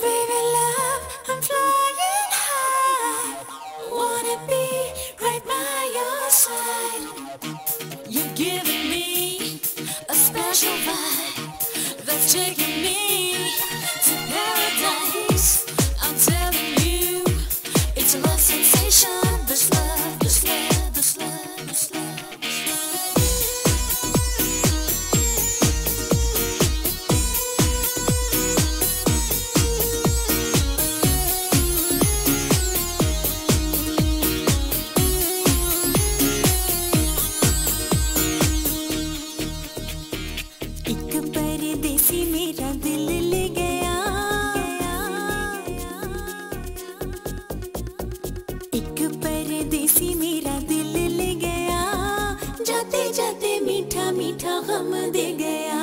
Baby love, I'm flying high. Wanna be right by your side. You're giving me a special vibe that's taking me to paradise. I'm telling you, it's a love sensation. This love, this love, this love, this love. परदेसी मेरा दिल ले गया, एक परदेसी मेरा दिल ले गया, जाते जाते मीठा मीठा गम दे गया।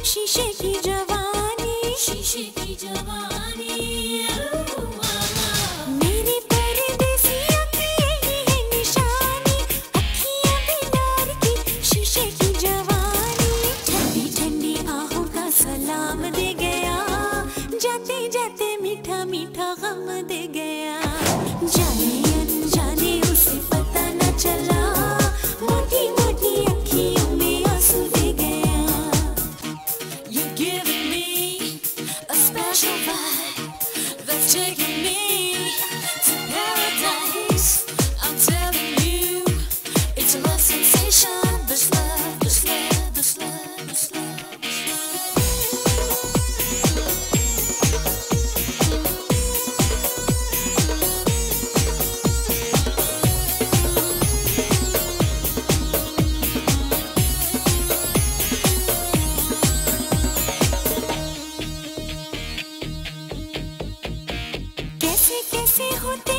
शीशे की जवानी, शीशे की जवानी, मेरी परदेसियों की यही है निशानी, अखियां बिलार की शीशे की जवानी। ठंडी ठंडी आहों का सलाम दे गया, जाते जाते मीठा मीठा गम दे गया। जाने अनजाने उसे पता न चला, मोटी मोटी अखियों में आंसू दे गया। You're giving me a special vibe that's taking me to paradise. I'm telling you, it's a love sensation. This love, this love, this love, this love, this कैसे कैसे होते